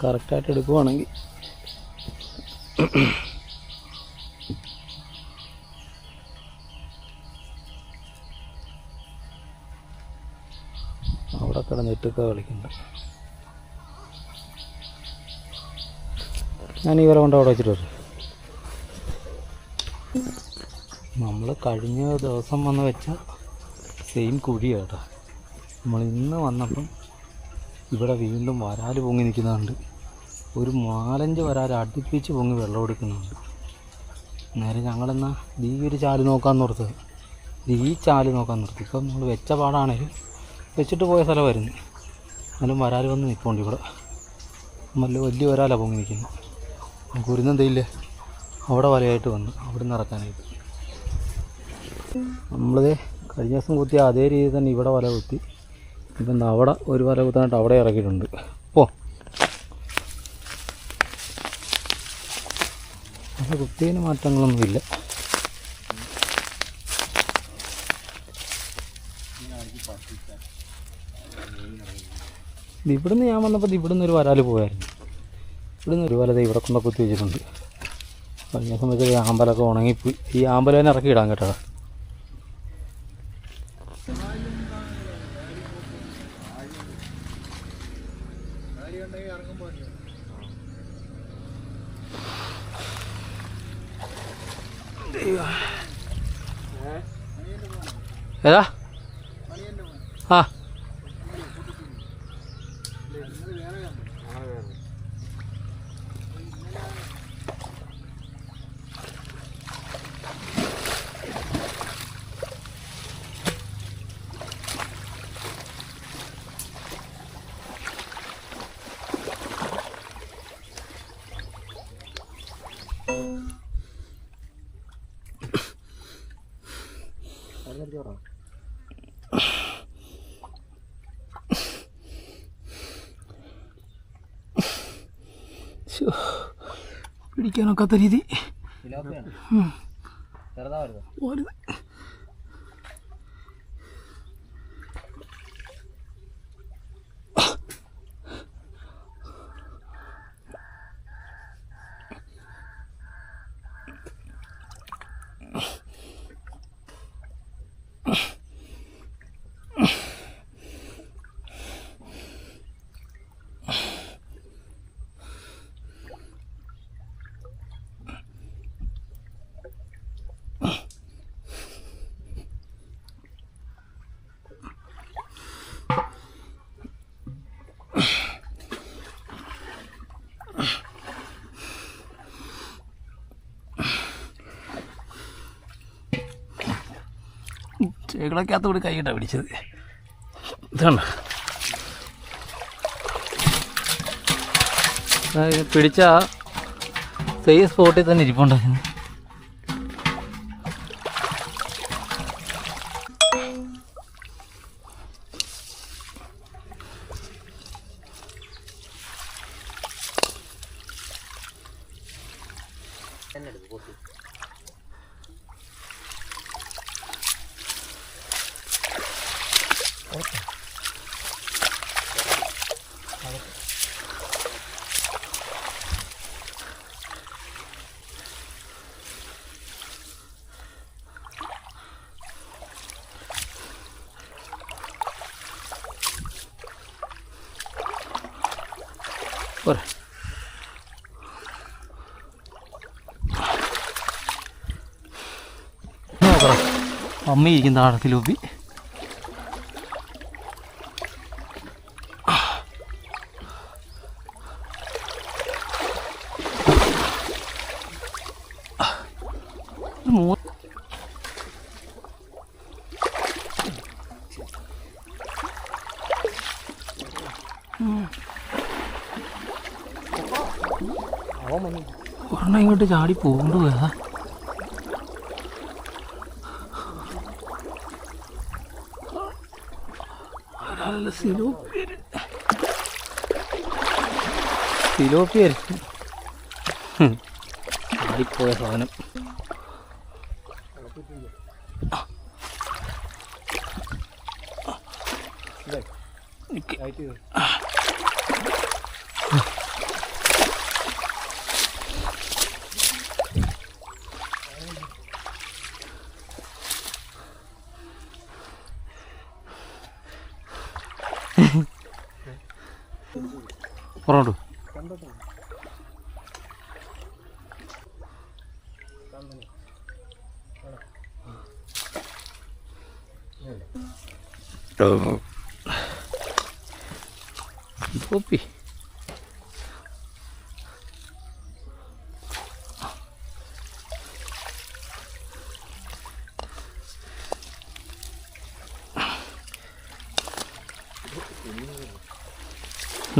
കറക്റ്റായിട്ട് എടുക്കുവാണെങ്കിൽ അവിടെ കിടന്നിട്ടൊക്കെ കളിക്കുന്നുണ്ട്. ഞാൻ ഈ വല കൊണ്ട് അവിടെ വെച്ചിട്ട് വരും. നമ്മൾ കഴിഞ്ഞ ദിവസം വന്ന് വെച്ച സെയിം കുഴിയാണ് കേട്ടോ. നമ്മൾ ഇന്ന് വന്നപ്പം ഇവിടെ വീണ്ടും വരാൽ പൊങ്ങി നിൽക്കുന്നുണ്ട്. ഒരു 4-5 വരാൽ അടുപ്പിച്ച് പൊങ്ങി വെള്ളം എടുക്കുന്നുണ്ട്. നേരെ ഞങ്ങളെന്നാൽ ഈ ഒരു ചാല് നോക്കാൻ നിർത്തത്, ഈ ചാല് നോക്കാൻ നിർത്തി. ഇപ്പം നമ്മൾ വെച്ച പാടാണേലും വെച്ചിട്ട് പോയ സ്ഥലമായിരുന്നു, എന്നാലും വരാൽ വന്ന് നിൽപ്പുണ്ട് ഇവിടെ. നല്ല വലിയ വരാലാണ് പൊങ്ങി നിൽക്കുന്നത്. കുരുന്നെന്തെയില്ലേ അവിടെ വലയായിട്ട് വന്ന് അവിടെ നിന്ന് ഇറക്കാനായിട്ട്. നമ്മളിത് കഴിഞ്ഞ ദിവസം കുത്തിയ അതേ രീതിയിൽ തന്നെ ഇവിടെ വല കുത്തി. ഇപ്പം അവിടെ ഒരു വല കുത്താനായിട്ട് അവിടെ ഇറക്കിയിട്ടുണ്ട്. വല കുത്തിയതിന് മാറ്റങ്ങളൊന്നുമില്ല. ഇവിടുന്ന് ഞാൻ വന്നപ്പോൾ ഇവിടുന്ന് ഒരു വരാൽ പോയായിരുന്നു. ഇവിടുന്ന് ഒരു വല ഇവിടെ കൊണ്ട കുത്തി വെച്ചിട്ടുണ്ട്. കഴിഞ്ഞ ദിവസം വെച്ചാൽ ഈ ആമ്പലൊക്കെ ഉണങ്ങിപ്പോയി. ഈ ആമ്പല തന്നെ ഇറക്കിയിടാം കേട്ടോ. ഏതാ? ആ പിടിക്കാനൊക്കാത്ത രീതി ചേകളൊക്കകത്ത് കൂടി കൈയിട്ടാണ് പിടിച്ചത്. ഇതാണ് പിടിച്ച സെയിം സ്പോട്ടിൽ തന്നെ ഇരിപ്പുണ്ടായിരുന്നു. നോക്കണം അമ്മ ഇരിക്കുന്ന ആഴത്തിലൂപ്പി. ഒരെണ്ണം ഇങ്ങോട്ട് ചാടി പോകണ്ടു പോയതാ. സിലോപ്പിയായിരിക്കും ചാടിപ്പോയ സാധനം. പറഞ്ഞോട്ടു. കോപ്പി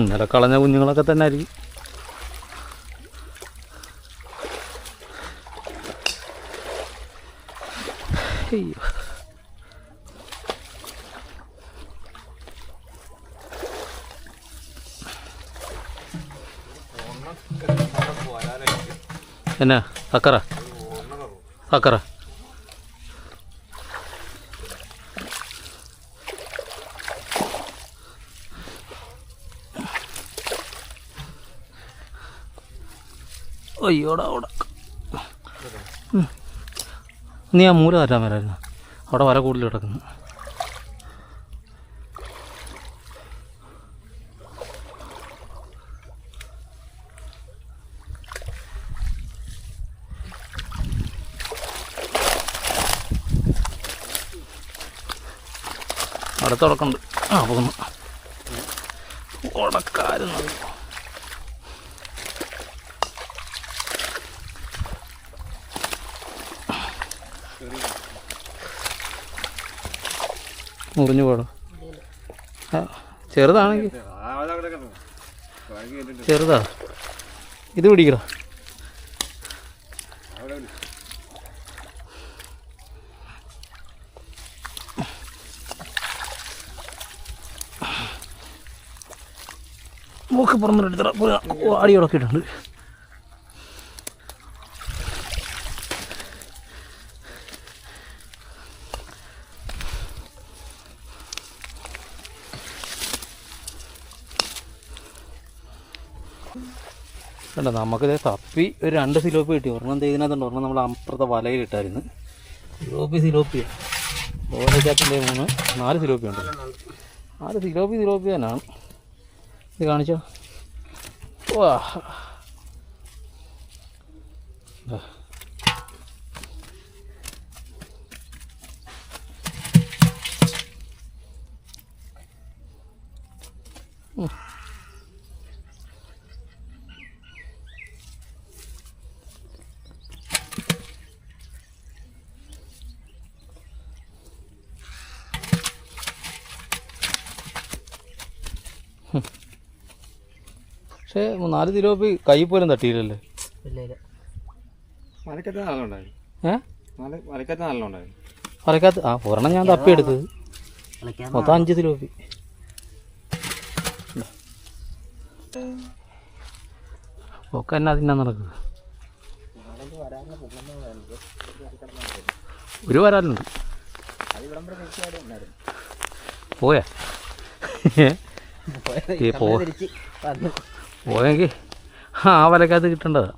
ഇന്നലെ കളഞ്ഞ കുഞ്ഞുങ്ങളൊക്കെ തന്നെ ആയിരിക്കും. അയ്യോ, എന്നാ സക്കറ സക്കറ അയ്യോടാ അവിടെ നീ ആ മൂല തരാൻ വരായിരുന്നു. അവിടെ വല കൂടുതൽ കിടക്കുന്നു. അടുത്ത് ഉടക്കുന്നുണ്ട്. ആ പോകുന്നു ഉടക്കാരുന്നു. മുറിഞ്ഞു പോടോ. ചെറുതാണെങ്കിൽ ചെറുതാ. ഇത് പിടിക്കടാ. മൂക്ക് പുറമെടുത്തറ അടി ഉടക്കിയിട്ടുണ്ട്. കണ്ടോ, നമുക്കിത് തപ്പി ഒരു 2 സിലോപ്പി കിട്ടി. ഒരെണ്ണം ഇതിനകത്തുണ്ട്, ഒരെണ്ണം നമ്മൾ അപ്പുറത്തെ വലയിലിട്ടായിരുന്നു. സിലോപ്പിയ ഓരോ 4 സിലോപ്പി ഉണ്ട്. 4 സിലോപ്പി തന്നെയാണ്. ഇത് കാണിച്ചോ. വാ പക്ഷേ 4 സിലോപ്പി കൈ പോലും തട്ടിയില്ലല്ലേ. വലക്കകത്ത് ആ ഒരെണ്ണം ഞാൻ തപ്പിയെടുത്തത്. മൊത്തം 5 സിലോപ്പി. ഒക്കെ എന്നാ തിന്നാൻ നടക്കുന്നത്. ഒരു വരാലുണ്ട്. പോയാ പോയെങ്കിൽ ആ വലക്കകത്ത് കിട്ടേണ്ടതാ.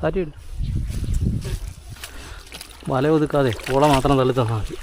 താറ്റിയില്ല. വല ഒതുക്കാതെ ഓള മാത്രം തള്ളി തന്നാൽ മതി.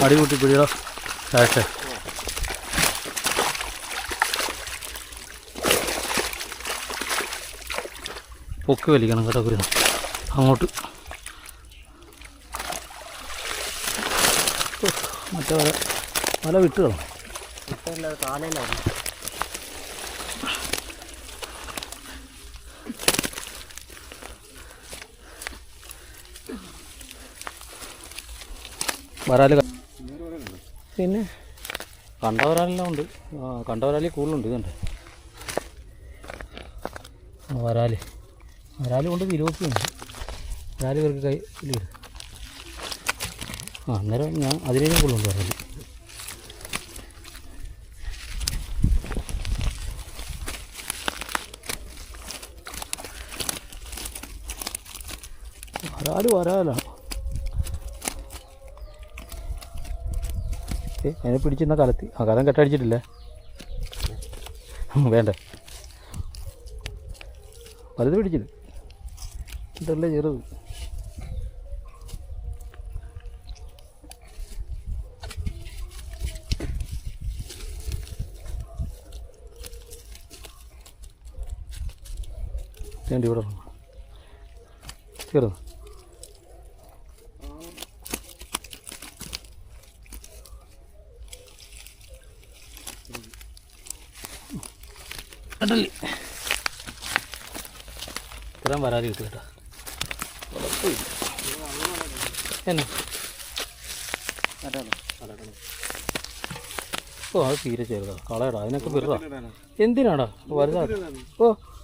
അടി കൂട്ടി പിടിയോ ചാട്ടെ. പൊക്കി വലിക്കണം കേട്ടോ. കുരുന്ന് അങ്ങോട്ട് മറ്റേ വല വിട്ട് കളണം. വരാല് പിന്നെ കണ്ട വരാലെല്ലാം ഉണ്ട്. കണ്ട വരാലിൽ കൂടുതലുണ്ട്. ഇതുണ്ട് വരാല്. വരാലുകൊണ്ട് തിലോപ്പിയുണ്ട്. വരാല് ഇവർക്ക് കയ്യിലിടും. അന്നേരം ഞാൻ അതിനേലും കൂടുതലുണ്ട് വരാല്. വരാലാണ്. അതിനെ പിടിച്ചിരുന്ന കലത്തി. കലം കെട്ടടിച്ചിട്ടില്ലേ? വേണ്ട, വലുത് പിടിച്ചില്ല. ഇതല്ലേ ചെറുത്. ഇവിടെ ചെറുത്. കണ്ടല്ലേ ഇത്രയും വരാല് കിട്ടും കേട്ടോ. എന്നാ ഓ അത് തീരെ ചെറുതാ. കളയടാ, അതിനൊക്കെ വെറുതാ. എന്തിനാടാ വലുതാ? ഓ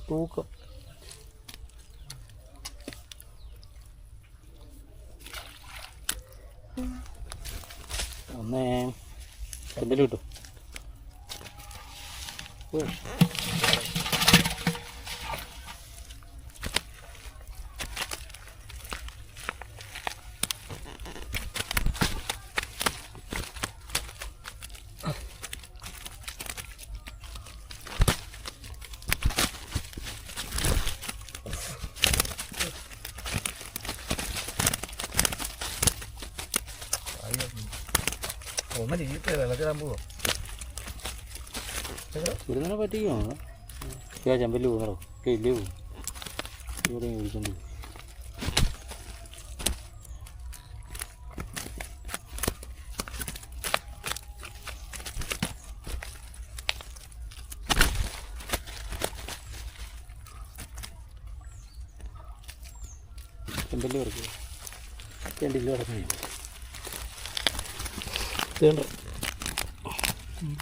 തൂക്കം. ഒന്നേ എന്തെങ്കിലും കിട്ടും. ഒന്ന് ജീവിക്കാൻ വെള്ളത്തിടാൻ പോവോ? ഇരുന്നതിനെ പറ്റിക്കണോ? ചെമ്പല്ലി പോകുന്നോ? ഇല്ലേ പോകും. ഇവിടെ വിളിച്ചോണ്ട് ചെമ്പല്ലി കിടക്കുക. ചെണ്ടില്ല കിടക്കണേ.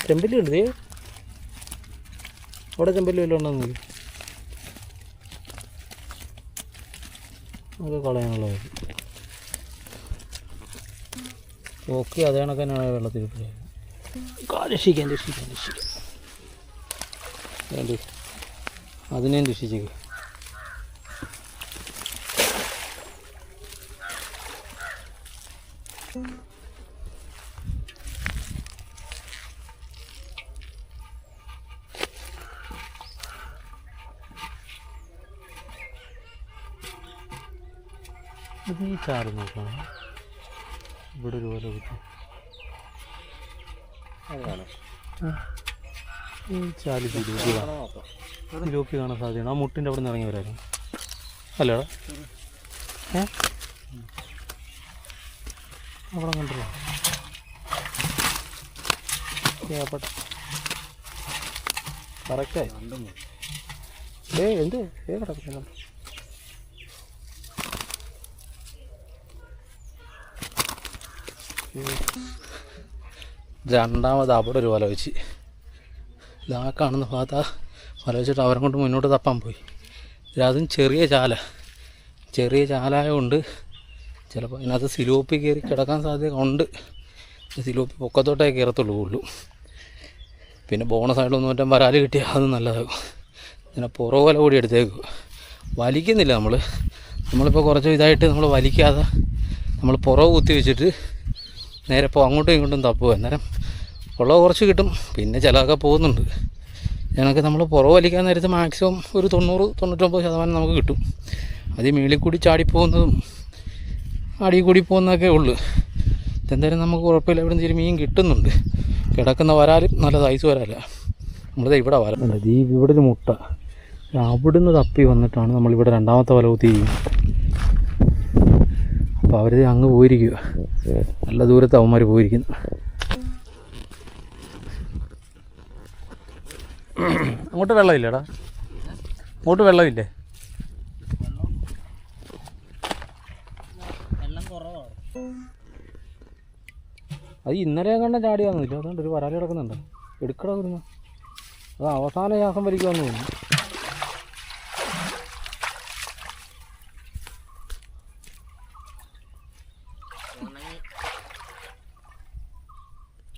ചെമ്പല്ലി ഉണ്ട്. അവിടെ ചെമ്പല്ലി വല്ലതും ഉണ്ടോ നോക്കി. അത് കളയാനുള്ളത്. ഓക്കെ, അതേ കണക്ക് തന്നെയാണ് വെള്ളത്തിൽ രക്ഷിക്കാൻ വേണ്ടി അതിനെയും രക്ഷിച്ചേക്ക്. ഇത് ഈ ചാറ് നോക്കണം. ഇവിടെ ഒരു പോലെ കിട്ടും. ഈ ചാല് തിലോപ്പി കാണാൻ സാധ്യതയാണ്. ആ മുട്ടിൻ്റെ അവിടെ നിന്ന് ഇറങ്ങി വരായിരുന്നു അല്ലേടാ? അവിടെ കണ്ടല്ലോ. കറക്റ്റായി. എന്ത് കിടക്കുന്നു? രണ്ടാമത് അവിടെ ഒരു വല വെച്ച്. ഇതാ കാണുന്ന ഭാഗത്ത് വല വെച്ചിട്ട് അവരെ കൊണ്ട് മുന്നോട്ട് തപ്പാൻ പോയി. അതും ചെറിയ ചാലായതുകൊണ്ട് ചിലപ്പോൾ അതിനകത്ത് സിലോപ്പി കയറി കിടക്കാൻ സാധ്യത ഉണ്ട്. സിലോപ്പി പൊക്കത്തോട്ടേ കയറത്തുള്ളൂ ഉള്ളൂ. പിന്നെ ബോണസായിട്ടൊന്നും മറ്റേ വരാല് കിട്ടിയാൽ അത് നല്ലതാകും. പിന്നെ പുറകോല കൂടി എടുത്തേക്കും. വലിക്കുന്നില്ല നമ്മളിപ്പോൾ കുറച്ച് ഇതായിട്ട് നമ്മൾ വലിക്കാതെ നമ്മൾ പുറകെ കുത്തി വെച്ചിട്ട് നേരെ ഇപ്പോൾ അങ്ങോട്ടും ഇങ്ങോട്ടും തപ്പുക. അന്നേരം ഉള്ള കുറച്ച് കിട്ടും. പിന്നെ ചിലതൊക്കെ പോകുന്നുണ്ട്. ഞങ്ങൾക്ക് നമ്മൾ പുറകെ വലിക്കാൻ നേരത്ത് മാക്സിമം ഒരു 90-99% നമുക്ക് കിട്ടും. അതിൽ മേളിൽ കൂടി ചാടിപ്പോകുന്നതും അടിയിൽ കൂടി പോകുന്നതൊക്കെ ഉള്ളു. എന്തായാലും നമുക്ക് കുഴപ്പമില്ല. ഇവിടെ നിന്ന് മീൻ കിട്ടുന്നുണ്ട്. കിടക്കുന്ന വരാലും നല്ല സൈസ് വരാല. നമ്മളിത് ഇവിടെ വരാറുണ്ട്. ഇവിടെ ഒരു മുട്ട അവിടുന്ന് തപ്പി വന്നിട്ടാണ് നമ്മളിവിടെ രണ്ടാമത്തെ വല കുത്തി ചെയ്യുന്നത്. അപ്പോൾ അവർ അങ്ങ് പോയിരിക്കുക. നല്ല ദൂരത്ത് അവന്മാർ പോയിരിക്കുന്നു. അങ്ങോട്ട് വെള്ളമില്ലേടാ? അങ്ങോട്ട് വെള്ളമില്ലേ? അത് ഇന്നലെ കണ്ട ചാടിയാന്നില്ല, അതുകൊണ്ട് ഒരു വരാൽ കിടക്കുന്നുണ്ടോ, എടുക്കട വരുന്നു. അത് അവസാന ശ്വാസം വലിക്കുമെന്ന് തോന്നുന്നു.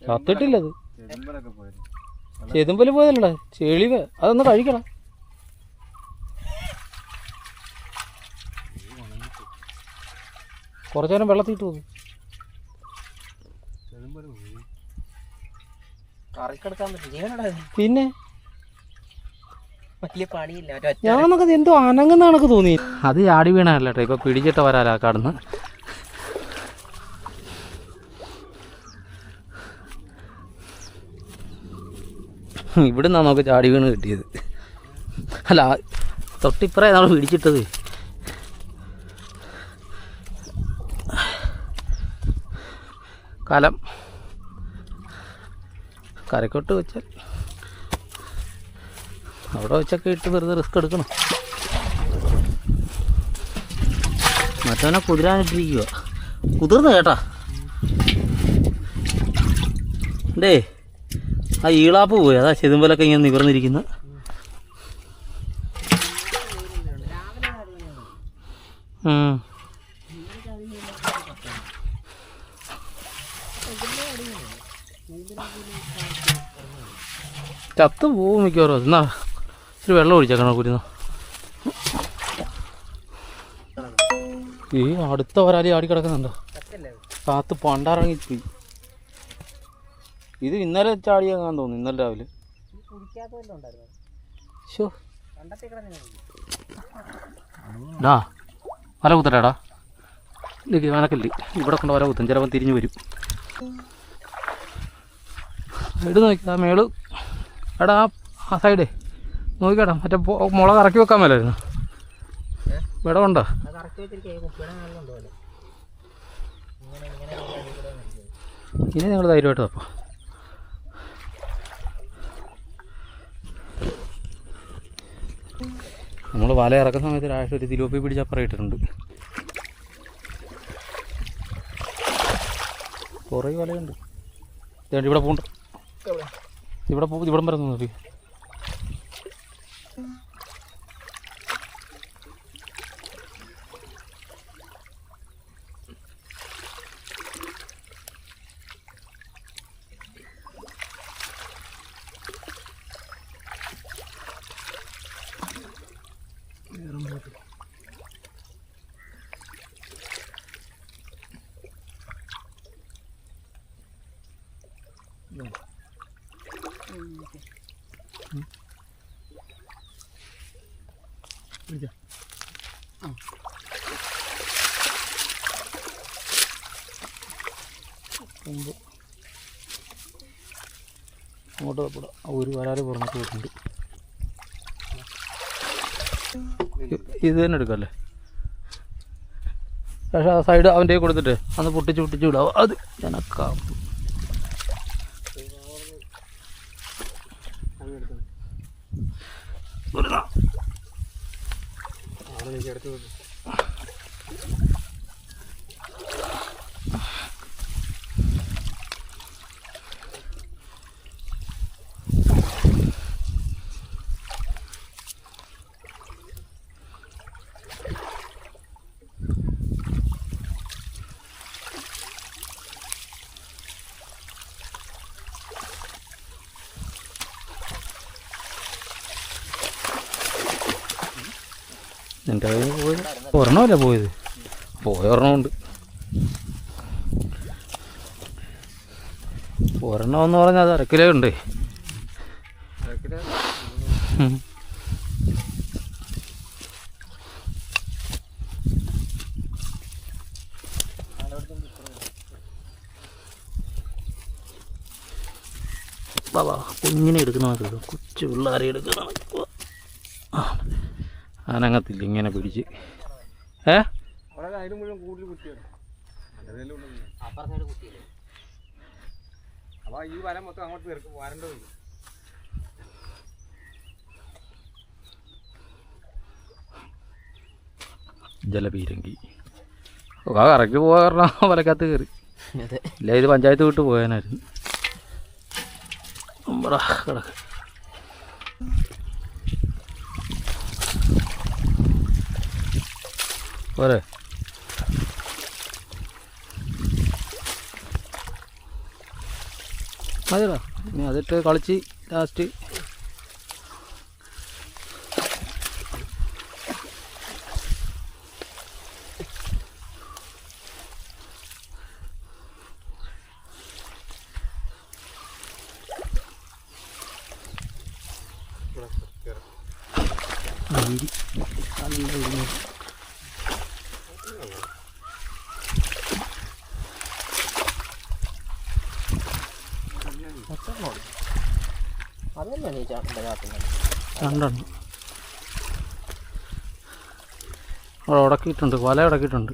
ചത്തിട്ടില്ലത്, ചെതുമ്പല് പോയതല്ലടാ, ചെളിവ്. അതൊന്ന് കഴിക്കണം. കുറച്ചു നേരം വെള്ളത്തിട്ട് പോകും. പിന്നെ ഞാനൊക്കെ എന്തോ അനങ്ങുന്ന കണക്ക് തോന്നി. അത് ചാടി വീണല്ല കേട്ടോ, ഇപ്പൊ പിടിച്ചിട്ട വരാലാ കടന്ന്. ഇവിടുന്നാ നമുക്ക് ചാടി വീണ് കിട്ടിയത്. അല്ല, തൊട്ടിപ്പറേ നമ്മൾ പിടിച്ചിട്ടത്. കലം കരക്കോട്ട് വെച്ചാൽ അവിടെ വെച്ചൊക്കെ ഇട്ട് വെറുതെ റിസ്ക് എടുക്കണം. മറ്റവനെ കുതിരാനിട്ടിരിക്കുക. കുതിർന്ന് കേട്ടാ ഡേ, ആ ഈളാപ്പ് പോയി. അതാ ചെതുമ്പലൊക്കെ ഇങ്ങനെ നിവർന്നിരിക്കുന്നു. ചത്ത് പോവും മിക്കവാറും. എന്നാ ഇച്ചിരി വെള്ളം ഒഴിച്ചേക്കണം കുരുന്ന. ഈ അടുത്ത വരാലി ആടി കിടക്കുന്നുണ്ടോ, കാത്ത് പണ്ടാറങ്ങിപ്പോയി. ഇത് ഇന്നലെ ചാടിയാകാൻ തോന്നുന്നു, ഇന്നലെ രാവിലെ. ഡാ വല കുത്തട്ടാടാ, വനക്കല്ലേ ഇവിടെ കൊണ്ട് വല കുത്തും, ചിലപ്പോൾ തിരിഞ്ഞു വരും. ഇട് നോക്കിയാ മേള്. എടാ ആ സൈഡേ നോക്കിക്കേടാ, മറ്റേ മുളക് ഇറക്കി വെക്കാൻ മേലായിരുന്നു. വിടവുണ്ടോ? ഇനി നിങ്ങൾ ധൈര്യമായിട്ട് തപ്പോ. നമ്മൾ വല ഇറക്കുന്ന സമയത്ത് രാഷ്ട്രീയ ഒരു തിരുവപ്പി പിടിച്ചപ്പുറം ഇട്ടിട്ടുണ്ട്. കുറേ വലയുണ്ട്. ഇവിടെ പോകണ്ട, ഇവിടം വരെ നോക്കി. അങ്ങോട്ട് ഒരു വരാല് പുറമേക്ക് പോയിട്ടുണ്ട്. ഇത് തന്നെ എടുക്കല്ലേ, പക്ഷേ ആ സൈഡ് അവൻ്റെ കൊടുത്തിട്ട് അന്ന് പൊട്ടിച്ച് വിടാം. അത് എനക്കാം എൻ്റെ കയ്യിൽ പോയത് ഒരെണ്ണമല്ല പോയത്, ഒരെണ്ണമുണ്ട്. ഒരെണ്ണം എന്ന് പറഞ്ഞാൽ അത് 1/2 കിലോ ഉണ്ട്. ബാബാ കുഞ്ഞിനെ എടുക്കുന്ന കൊച്ചു പിള്ളേരെ എടുക്കുന്ന അനങ്ങത്തില്ല ഇങ്ങനെ പിടിച്ച്. ജലപീരങ്കി കറക്കി പോകാൻ കാരണം വലക്കകത്ത് കയറി. ഇല്ല ഇത് പഞ്ചായത്ത് വിട്ട് പോയാനായിരുന്നു. കിടക്ക് പോരെ. മതിടാ, ഇനി അതിട്ട് കളിച്ച് ലാസ്റ്റ് രണ്ടെണ്ണം അവിടെ ഉടക്കിയിട്ടുണ്ട്, വല ഉടക്കിയിട്ടുണ്ട്.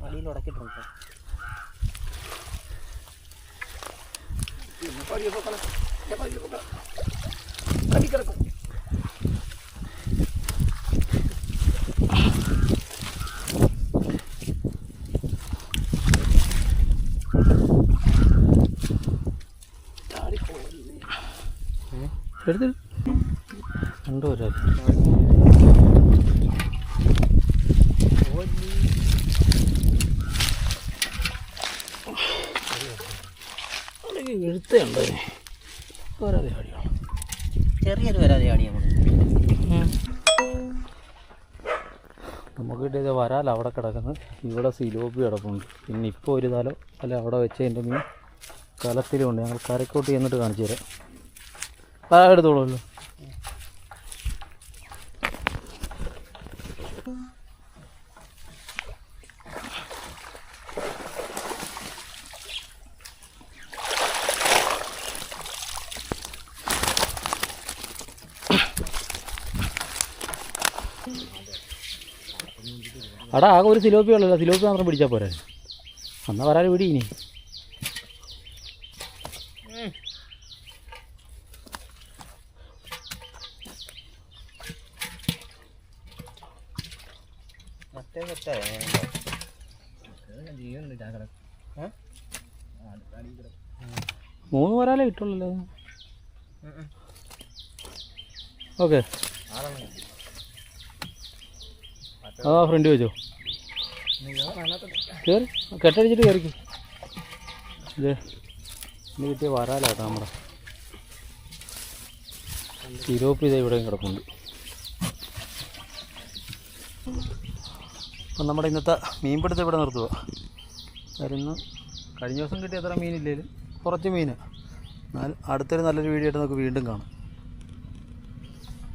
എടുത്ത് രണ്ടുപേരാ എഴുത്തുണ്ടോ വരാതെ ആടിയാണ്, ചെറിയൊരു വരാതെ ആടി നമുക്ക് കിട്ടിയത് വരാല അവിടെ കിടക്കുന്നത്. ഇവിടെ സിലോപ്പി കിടപ്പുണ്ട്. പിന്നെ ഇപ്പോൾ ഒരു തലോ അല്ല അവിടെ വെച്ചതിൻ്റെ മീൻ കലത്തിലുണ്ട്. ഞങ്ങൾ കരക്കോട്ട് ചെന്നിട്ട് കാണിച്ചു തരാം. വരാൽ എടുത്തോളൂല്ലോ. അവിടെ ആകെ ഒരു സിലോപ്പി ഉള്ളല്ലോ, സിലോപ്പി മാത്രം പിടിച്ചാൽ പോരാ. എന്നാൽ വരാൽ പിടി. ഇനി മൂന്ന് വരാലേ കിട്ടുള്ളല്ലോ. ഓക്കെ, ആ ഫ്രണ്ട് വെച്ചോ. കയറി കെട്ടടിച്ചിട്ട് കയറിക്കും. ഇതേ ഇന്ന് കിട്ടിയ വരാലാട്ടോ നമ്മുടെ സിലോപ്പി. ഇതേ ഇവിടെയും കിടപ്പുണ്ട്. അപ്പം നമ്മുടെ ഇന്നത്തെ മീൻപിടുത്തം ഇവിടെ നിർത്തുക. വരുന്ന കഴിഞ്ഞ ദിവസം കിട്ടിയ അത്ര മീനില്ലേലും കുറച്ച് മീൻ. എന്നാൽ അടുത്തൊരു നല്ലൊരു വീഡിയോ ആയിട്ട് നമുക്ക് വീണ്ടും കാണാം.